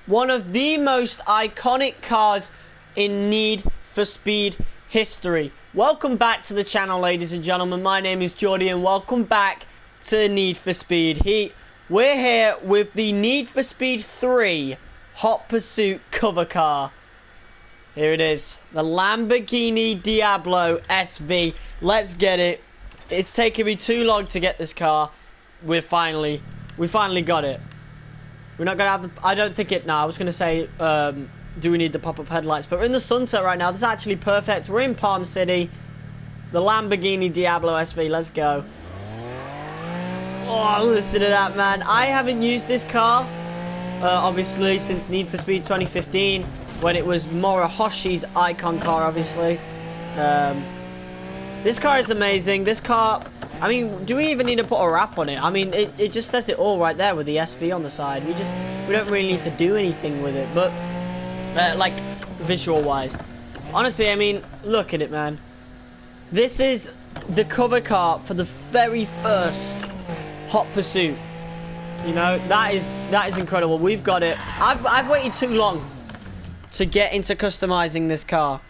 one of the most iconic cars in Need for Speed history. Welcome back to the channel, ladies and gentlemen. My name is Jordy, and welcome back to Need for Speed Heat. We're here with the Need for Speed 3 Hot Pursuit cover car. Here it is, the Lamborghini Diablo SV. Let's get it. It's taken me too long to get this car. We finally got it. We're not gonna have the, I don't think it, no, I was gonna say, do we need the pop-up headlights? But we're in the sunset right now. This is actually perfect. We're in Palm City. The Lamborghini Diablo SV, let's go. Oh, listen to that, man. I haven't used this car, obviously, since Need for Speed 2015, when it was Morihoshi's icon car, obviously. This car is amazing. This car, I mean, do we even need to put a wrap on it? I mean, it just says it all right there with the SV on the side. We don't really need to do anything with it, but, like, visual-wise. Honestly, I mean, look at it, man. This is the cover car for the very first Hot Pursuit. You know, that is incredible. We've got it. I've waited too long to get into customizing this car,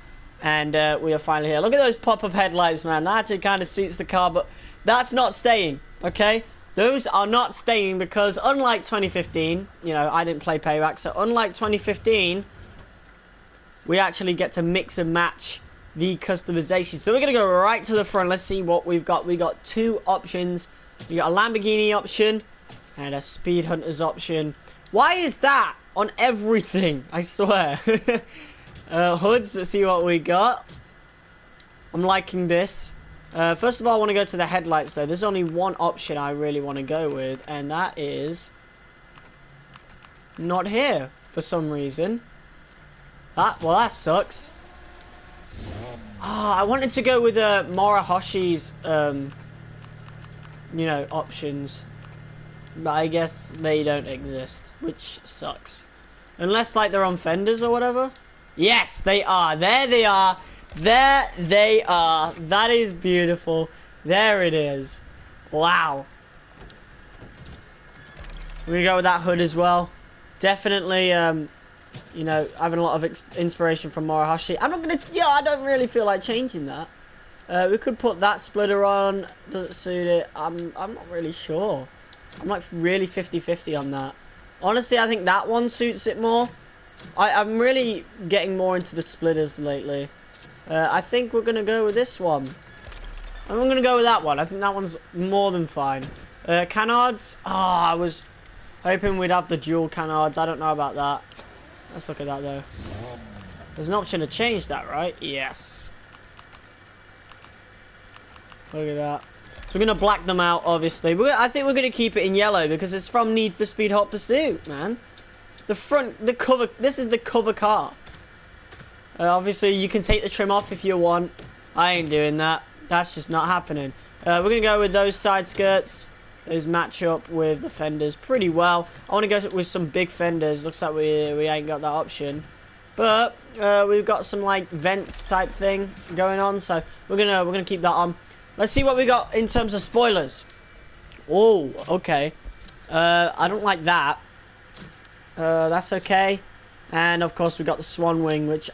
and we are finally here. Look at those pop-up headlights, man. That actually kind of suits the car, but that's not staying, okay? Those are not staying because unlike 2015, you know, I didn't play Payback, so unlike 2015, we actually get to mix and match the customization. So we're going to go right to the front. Let's see what we've got. We got two options. We got a Lamborghini option and a Speed Hunters option. Why is that on everything? I swear. Hoods, let's see what we got. I'm liking this. First of all, I want to go to the headlights, though. There's only one option I really want to go with, and that is not here for some reason. Well, that sucks. I wanted to go with Morihoshi's, you know, options. But I guess they don't exist, which sucks. Unless, like, they're on fenders or whatever. Yes, they are. There they are. There they are. That is beautiful. There it is. Wow. We're going to go with that hood as well. Definitely, you know, having a lot of inspiration from Morihoshi. I'm not going to... Yeah, I don't really feel like changing that. We could put that splitter on. Does it suit it? I'm not really sure. I'm like really 50-50 on that. Honestly, I think that one suits it more. I'm really getting more into the splitters lately. I think we're going to go with this one. I'm going to go with that one. I think that one's more than fine. Canards. I was hoping we'd have the dual canards. I don't know about that. Let's look at that, though. There's an option to change that, right? Yes. Look at that. So we're going to black them out, obviously. I think we're going to keep it in yellow because it's from Need for Speed Hot Pursuit, man. The cover, this is the cover car. Obviously, you can take the trim off if you want. I ain't doing that. That's just not happening. We're going to go with those side skirts. Those match up with the fenders pretty well. I want to go with some big fenders. Looks like we ain't got that option. But we've got some, like, vents type thing going on. So we're gonna keep that on. Let's see what we got in terms of spoilers. Oh, okay. I don't like that. That's okay. And of course we got the swan wing, which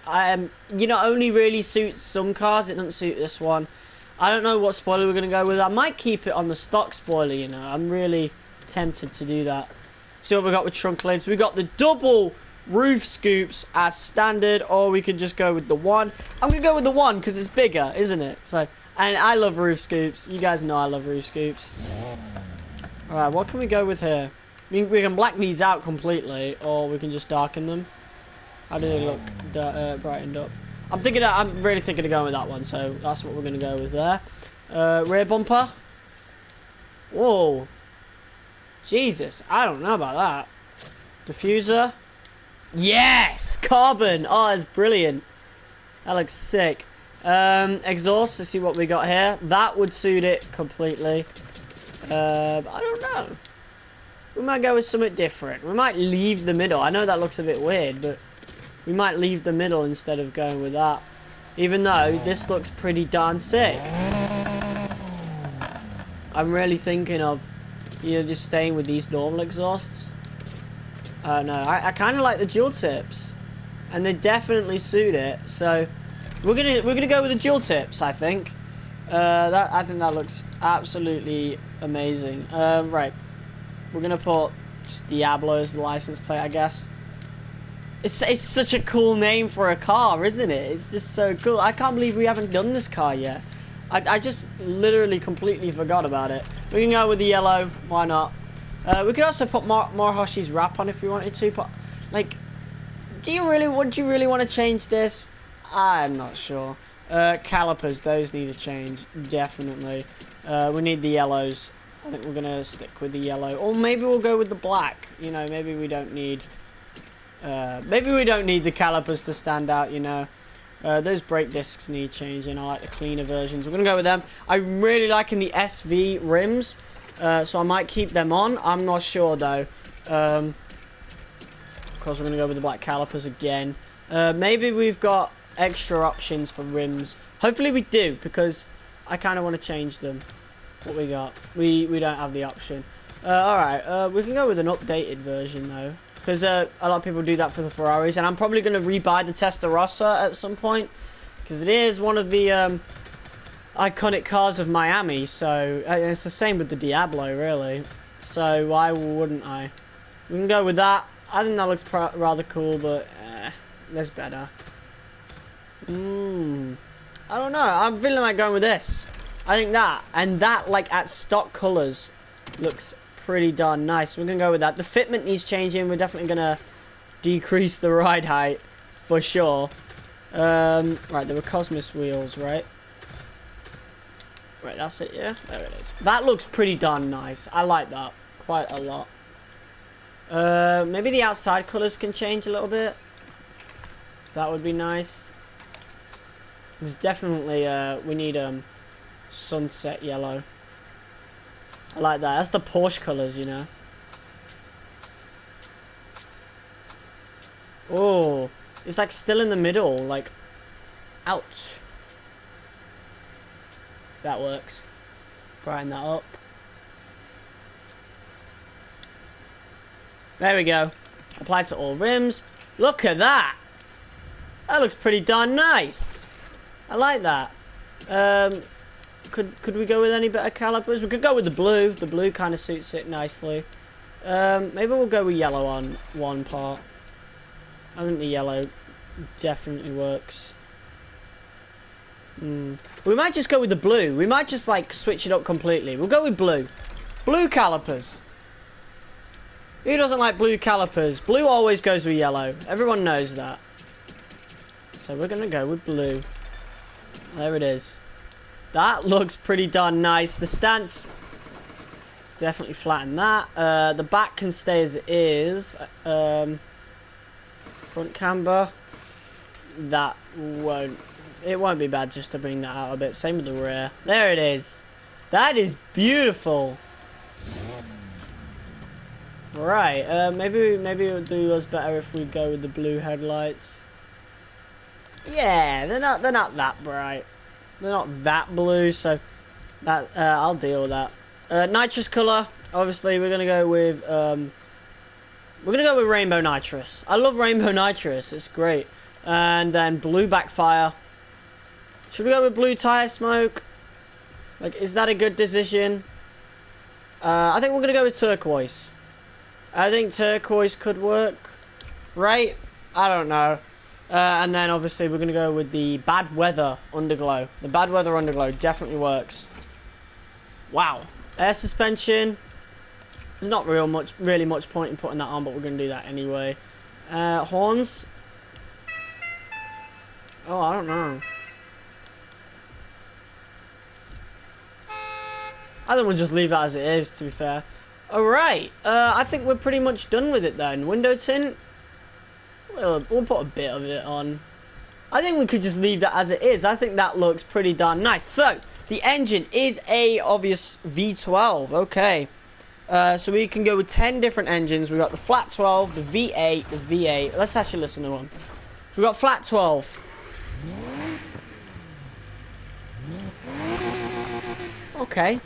you know, only really suits some cars. It doesn't suit this one. I don't know what spoiler we're gonna go with. I might keep it on the stock spoiler, you know. I'm really tempted to do that. See what we got with trunk lids. We got the double roof scoops as standard, or we could just go with the one. I'm gonna go with the one because it's bigger, isn't it? So, and I love roof scoops. You guys know I love roof scoops. All right, what can we go with here? I mean, we can black these out completely, or we can just darken them. How do they look brightened up? I'm really thinking of going with that one, so that's what we're going to go with there. Rear bumper. Whoa. Jesus, I don't know about that. Diffuser. Yes! Carbon! Oh, that's brilliant. That looks sick. Exhaust, let's see what we got here. That would suit it completely. I don't know. We might go with something different. We might leave the middle. I know that looks a bit weird, but we might leave the middle instead of going with that. Even though this looks pretty darn sick. I'm really thinking of, you know, just staying with these normal exhausts. No, I kind of like the dual tips, and they definitely suit it. So we're gonna go with the dual tips, I think. I think that looks absolutely amazing. Right, we're gonna put just Diablo as the license plate, I guess. It's such a cool name for a car, isn't it? It's just so cool. I can't believe we haven't done this car yet. I just literally completely forgot about it. We can go with the yellow. Why not? We could also put Morihoshi's wrap on if we wanted to. But like, would you really want to change this? I'm not sure. Calipers, those need to change definitely. We need the yellows. I think we're gonna stick with the yellow, or maybe we'll go with the black. You know, maybe we don't need the calipers to stand out. You know, those brake discs need changing. I like the cleaner versions. We're gonna go with them. I'm really liking the SV rims, so I might keep them on. I'm not sure though. Of course, we're gonna go with the black calipers again. Maybe we've got extra options for rims. Hopefully we do, because I kind of want to change them. What we got? We don't have the option. Alright, we can go with an updated version though, because a lot of people do that for the Ferraris, and I'm probably going to rebuy the Testarossa at some point, because it is one of the iconic cars of Miami. So it's the same with the Diablo, really. So why wouldn't I? We can go with that. I think that looks rather cool, but there's better. I don't know. I'm feeling like going with this. I think that, and that, like, at stock colors looks pretty darn nice. We're gonna go with that. The fitment needs changing. We're definitely gonna decrease the ride height for sure. Right, there were Cosmos wheels, right? Right, that's it, yeah? There it is. That looks pretty darn nice. I like that quite a lot. Maybe the outside colors can change a little bit. That would be nice. There's definitely, we need, sunset yellow. I like that. That's the Porsche colors, you know. Oh, it's like still in the middle. Like, ouch. That works. Brighten that up. There we go. Applied to all rims. Look at that. That looks pretty darn nice. I like that. Could we go with any better calipers? We could go with the blue. The blue kind of suits it nicely. Maybe we'll go with yellow on one part. I think the yellow definitely works. We might just go with the blue. We might just, like, switch it up completely. We'll go with blue. Blue calipers. Who doesn't like blue calipers? Blue always goes with yellow. Everyone knows that. So we're going to go with blue. There it is. That looks pretty darn nice. The stance, definitely flatten that. The back can stay as it is. Front camber, that won't be bad just to bring that out a bit. Same with the rear. There it is. That is beautiful. Right, maybe it would do us better if we go with the blue headlights. Yeah, they're not that bright. They're not that blue, so that I'll deal with that. Nitrous color, obviously we're gonna go with rainbow nitrous. I love rainbow nitrous. It's great. And then blue backfire. Should we go with blue tire smoke? Like, is that a good decision? I think we're gonna go with turquoise. I think turquoise could work, right? I don't know. And then obviously we're gonna go with the bad weather underglow. The bad weather underglow definitely works. Wow. Air suspension. There's not really much point in putting that on, but we're gonna do that anyway. Horns. Oh, I don't know. I think we'll just leave that as it is, to be fair. Alright, I think we're pretty much done with it then. Window tint. We'll put a bit of it on. I think we could just leave that as it is. I think that looks pretty darn nice. So, the engine is a obvious V12. Okay. So we can go with 10 different engines. We've got the flat 12, the V8, the V8. Let's actually listen to one. So we've got flat 12. Okay.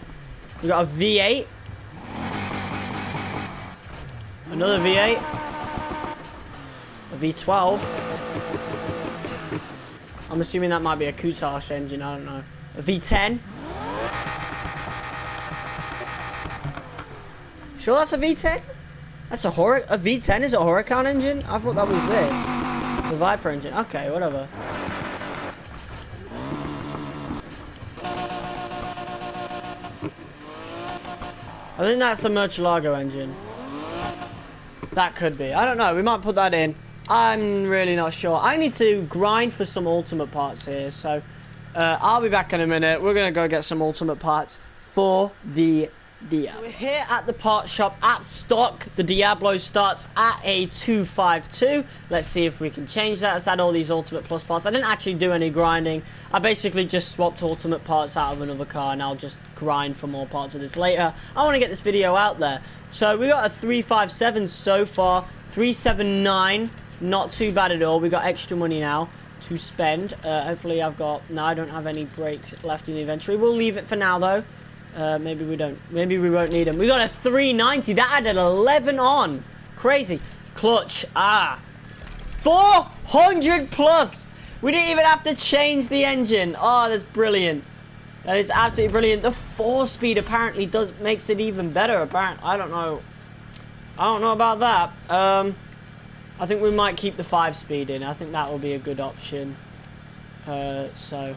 We've got a V8. Another V8. A V12. I'm assuming that might be a Coustache engine, I don't know. A V10. Sure that's a V10? That's a V10 is a Huracan engine? I thought that was this. The Viper engine. Okay, whatever. I think that's a Murcielago engine. That could be. I don't know. We might put that in. I'm really not sure. I need to grind for some ultimate parts here. So, I'll be back in a minute. We're going to go get some ultimate parts for the Diablo. So we're here at the part shop at stock. The Diablo starts at a 252. Let's see if we can change that. Let's add all these ultimate plus parts. I didn't actually do any grinding. I basically just swapped ultimate parts out of another car, and I'll just grind for more parts of this later. I want to get this video out there. So we got a 357 so far. 379, not too bad at all. We got extra money now to spend. Hopefully I've got... No, I don't have any brakes left in the inventory. We'll leave it for now though. Maybe we don't. Maybe we won't need them. We got a 390. That added 11 on. Crazy. Clutch. 400 plus. We didn't even have to change the engine. Oh, that's brilliant. That is absolutely brilliant. The 4-speed apparently makes it even better. Apparently, I don't know. I don't know about that. I think we might keep the 5-speed in. I think that will be a good option. So.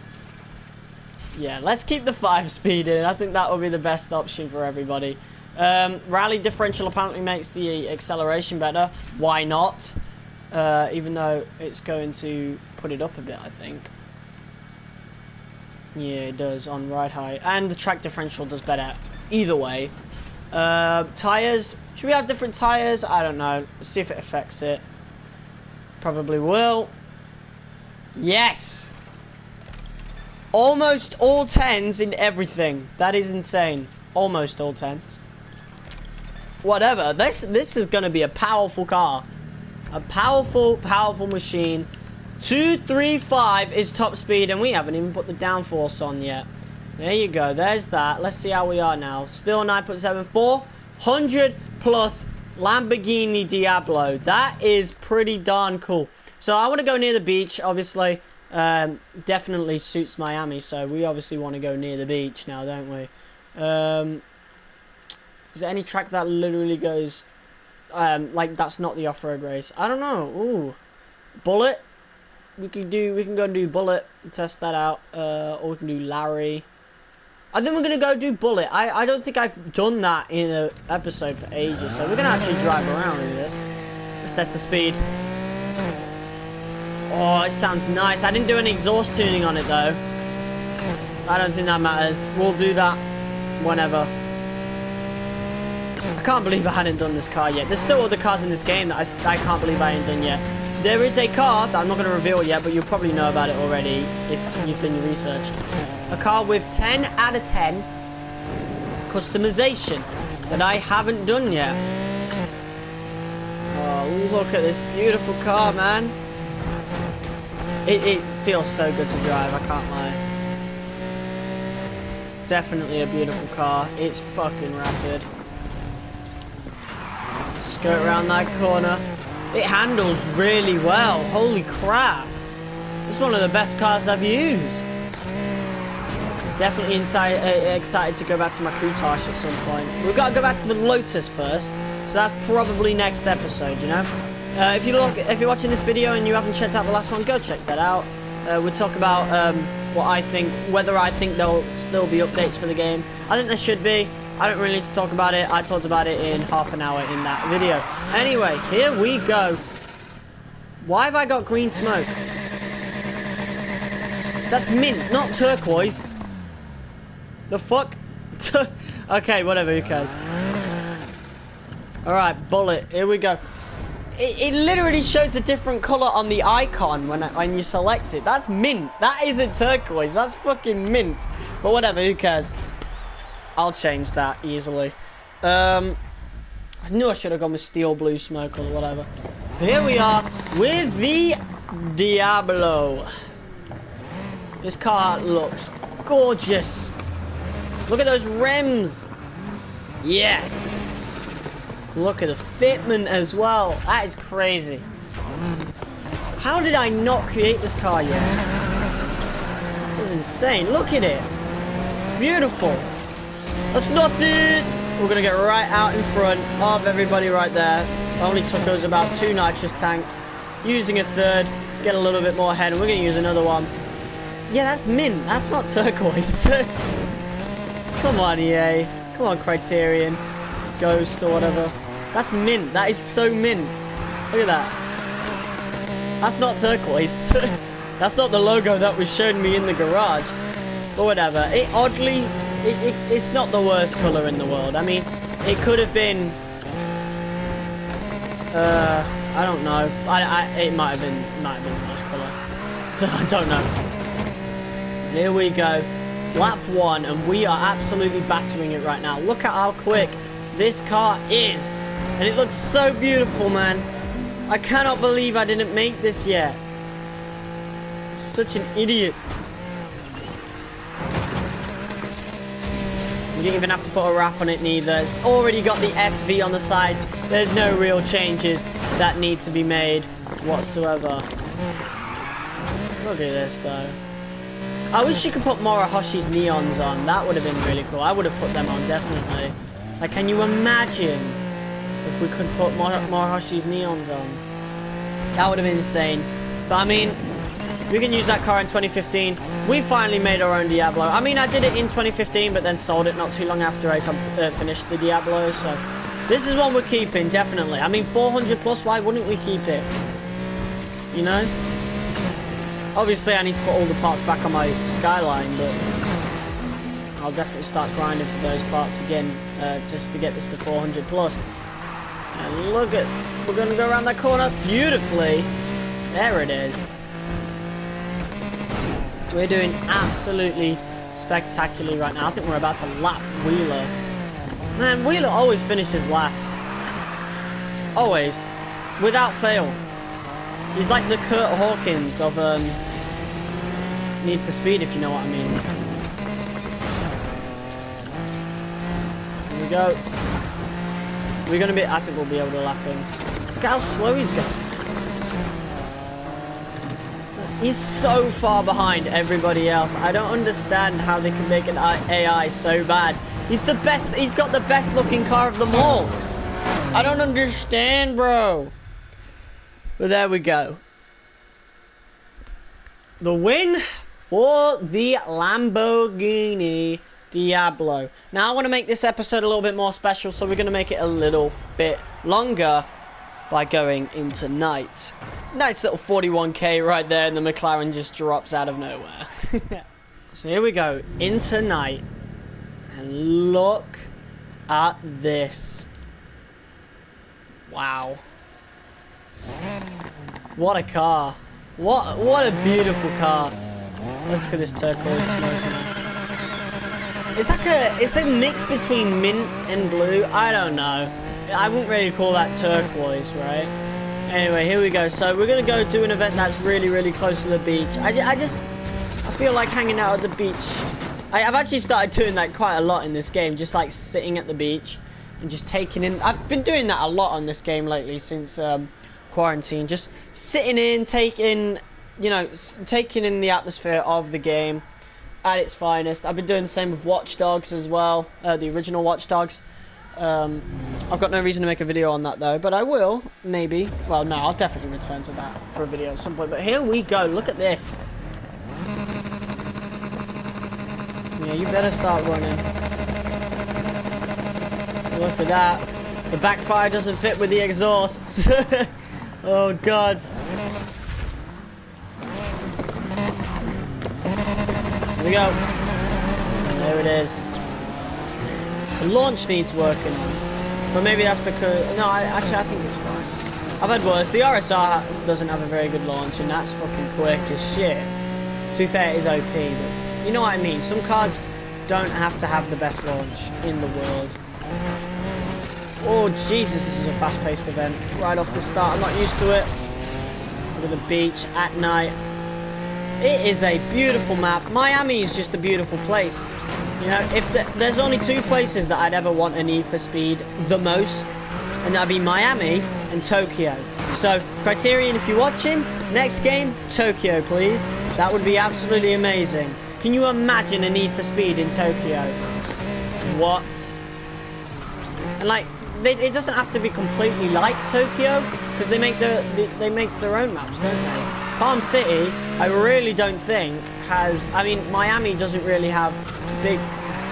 Yeah, let's keep the 5-speed in. I think that will be the best option for everybody. Rally differential apparently makes the acceleration better. Why not? Even though it's going to put it up a bit, I think. Yeah, it does on ride height. And the track differential does better either way. Tires. Should we have different tires? I don't know. Let's see if it affects it. Probably will. Yes! Almost all 10s in everything. That is insane. Almost all 10s. Whatever. This is going to be a powerful car. A powerful machine. 235 is top speed, and we haven't even put the downforce on yet. There you go. There's that. Let's see how we are now. Still 9.7. 400 plus Lamborghini Diablo. That is pretty darn cool. So I want to go near the beach, obviously. Definitely suits Miami, so we obviously want to go near the beach now, don't we? Is there any track that literally goes like that's not the off-road race? I don't know. Ooh, Bullet. We can go and do Bullet and test that out, or we can do Larry. I think we're gonna go do Bullet. I don't think I've done that in an episode for ages, so we're gonna actually drive around in this. Let's test the speed. Oh, it sounds nice. I didn't do any exhaust tuning on it, though. I don't think that matters. We'll do that whenever. I can't believe I hadn't done this car yet. There's still other cars in this game that I can't believe I ain't done yet. There is a car that I'm not going to reveal yet, but you'll probably know about it already if you've done your research. A car with 10 out of 10 customization that I haven't done yet. Oh, look at this beautiful car, man. It feels so good to drive, I can't lie. Definitely a beautiful car. It's fucking rapid. Skirt around that corner. It handles really well. Holy crap. It's one of the best cars I've used. Definitely excited to go back to my Coustache at some point. We've got to go back to the Lotus first. So that's probably next episode, you know? If you're watching this video and you haven't checked out the last one, go check that out. We'll talk about what I think, whether I think there'll still be updates for the game. I think there should be. I don't really need to talk about it. I talked about it in half an hour in that video. Anyway, here we go. Why have I got green smoke? That's mint, not turquoise. The fuck? Okay, whatever, who cares? Alright, Bullet, here we go. It literally shows a different color on the icon when you select it. That's mint. That isn't turquoise. That's fucking mint. But whatever, who cares? I'll change that easily. I knew I should have gone with steel blue smoke or whatever. Here we are with the Diablo. This car looks gorgeous. Look at those rims. Yes. Look at the fitment as well. That is crazy. How did I not create this car yet? This is insane. Look at it. Beautiful. That's nothing. We're going to get right out in front of everybody right there. It only took us about 2 nitrous tanks. Using a third to get a little bit more ahead. And we're going to use another one. Yeah, that's mint. That's not turquoise. Come on, EA. Come on, Criterion. Ghost or whatever. That's mint. That is so mint. Look at that. That's not turquoise. That's not the logo that was shown me in the garage. But whatever. It oddly... It's not the worst colour in the world. I mean, it could have been... I don't know. It might have been the worst colour. I don't know. Here we go. Lap 1, and we are absolutely battering it right now. Look at how quick this car is. And it looks so beautiful, man. I cannot believe I didn't make this yet. I'm such an idiot. You didn't even have to put a wrap on it neither. It's already got the SV on the side. There's no real changes that need to be made whatsoever. Look at this though. I wish you could put Morihoshi's neons on. That would have been really cool. I would have put them on, definitely. Like, can you imagine if we could put Morihoshi's neons on? That would have been insane. But I mean, we can use that car in 2015. We finally made our own Diablo. I mean, I did it in 2015, but then sold it not too long after I finished the Diablo. So this is one we're keeping, definitely. I mean, 400 plus, why wouldn't we keep it? You know? Obviously, I need to put all the parts back on my Skyline, but I'll definitely start grinding for those parts again, just to get this to 400 plus. And look at, we're going to go around that corner beautifully. There it is. We're doing absolutely spectacularly right now. I think we're about to lap Wheeler. Man, Wheeler always finishes last. Always. Without fail. He's like the Kurt Hawkins of Need for Speed, if you know what I mean. Here we go. We're going to be... I think we'll be able to lap him. Look at how slow he's going. He's so far behind everybody else. I don't understand how they can make an AI so bad. He's the best. He's got the best looking car of them all. I don't understand, bro. But there we go. The win for the Lamborghini Diablo. Now I want to make this episode a little bit more special, so we're going to make it a little bit longer by going into night. Nice little 41k right there, and the McLaren just drops out of nowhere. So here we go, into night. And look at this. Wow. What a car. What a beautiful car. Let's look at this turquoise smoke. It's a mix between mint and blue. I don't know. I wouldn't really call that turquoise, right? Anyway, here we go. So we're gonna go do an event that's really, really close to the beach. I feel like hanging out at the beach. I've actually started doing that quite a lot in this game, just like sitting at the beach and just taking in. I've been doing that a lot on this game lately since quarantine. Just sitting in, taking in the atmosphere of the game at its finest. I've been doing the same with Watch Dogs as well, the original Watch Dogs. I've got no reason to make a video on that though, but I will, maybe. Well, no, I'll definitely return to that for a video at some point. But here we go. Look at this. Yeah, you better start running. Look at that. The backfire doesn't fit with the exhausts. Oh, God. Here we go. And there it is. The launch needs working on. But maybe that's because... No, I think it's fine. I've had worse. The RSR doesn't have a very good launch, and that's fucking quick as shit. To be fair, it is OP, but you know what I mean. Some cars don't have to have the best launch in the world. Oh, Jesus, this is a fast-paced event. Right off the start, I'm not used to it. Look at the beach at night. It is a beautiful map. Miami is just a beautiful place. You know, there's only 2 places that I'd ever want a Need for Speed the most, and that'd be Miami and Tokyo. So, Criterion, if you're watching, next game, Tokyo, please. That would be absolutely amazing. Can you imagine a Need for Speed in Tokyo? What? And like, it doesn't have to be completely like Tokyo, because they make their own maps, don't they? Palm City, I really don't think has. I mean, Miami doesn't really have big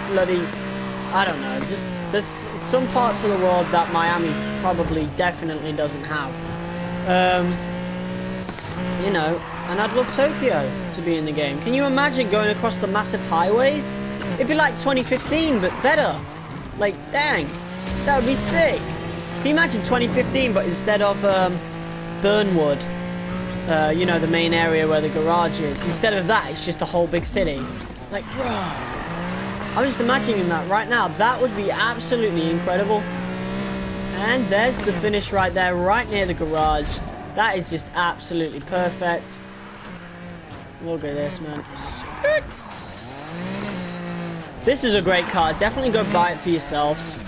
bloody. I don't know. Just there's some parts of the world that Miami probably definitely doesn't have. You know, and I'd love Tokyo to be in the game. Can you imagine going across the massive highways? It'd be like 2015, but better. Like, dang, that would be sick. Can you imagine 2015, but instead of Burnwood, you know, the main area where the garage is, instead of that, it's just a whole big city. Like, bro, I'm just imagining that right now. That would be absolutely incredible. And there's the finish right there, right near the garage. That is just absolutely perfect. Look at this, man. This is a great car. Definitely go buy it for yourselves.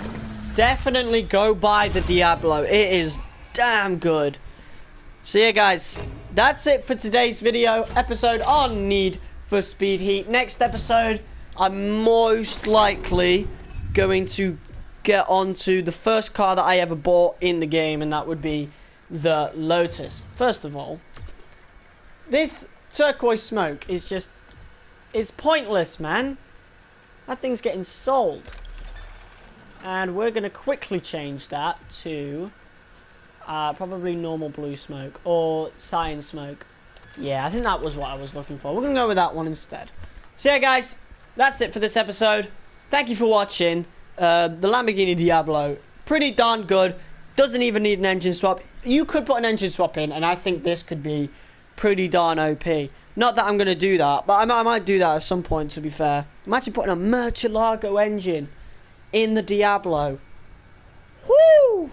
Definitely go buy the Diablo. It is damn good. So yeah, guys, that's it for today's episode on Need for Speed Heat. Next episode, I'm most likely going to get onto the first car that I ever bought in the game, and that would be the Lotus. First of all, this turquoise smoke is just, it's pointless, man. That thing's getting sold. And we're going to quickly change that to probably normal blue smoke or cyan smoke. Yeah, I think that was what I was looking for. We're going to go with that one instead. So yeah, guys, that's it for this episode. Thank you for watching. The Lamborghini Diablo, pretty darn good. Doesn't even need an engine swap. You could put an engine swap in, and I think this could be pretty darn OP. Not that I'm going to do that, but I might do that at some point, to be fair. Imagine putting a Murcielago engine in the Diablo. Woo!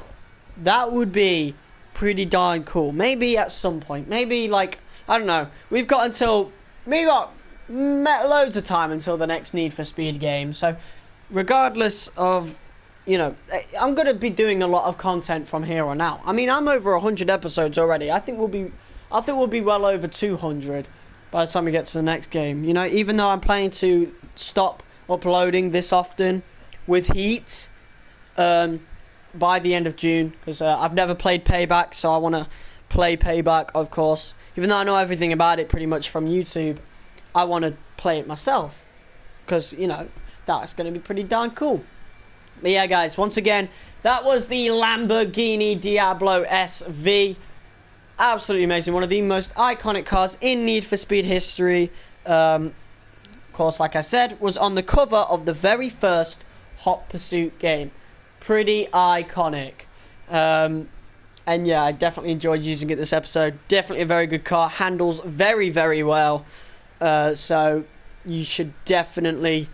That would be pretty darn cool. Maybe at some point. Maybe, like, I don't know. We've got loads of time until the next Need for Speed game. So, regardless of, you know, I'm going to be doing a lot of content from here on out. I mean, I'm over 100 episodes already. I think we'll be well over 200 by the time we get to the next game. You know, even though I'm planning to stop uploading this often with Heat by the end of June, because I've never played Payback, so I want to play Payback, of course. Even though I know everything about it pretty much from YouTube, I want to play it myself, because, you know, that's going to be pretty darn cool. But yeah, guys, once again, that was the Lamborghini Diablo SV. Absolutely amazing. One of the most iconic cars in Need for Speed history. Of course, like I said, was on the cover of the very first Hot Pursuit game. Pretty iconic. And yeah, I definitely enjoyed using it this episode. Definitely a very good car. Handles very, very well. So you should definitely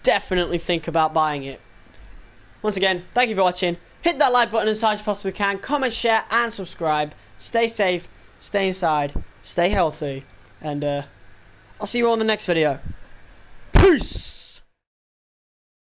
think about buying it. Once again, thank you for watching. Hit that like button as hard as you possibly can. Comment, share, and subscribe. Stay safe, stay inside, stay healthy, and I'll see you all in the next video. Peace!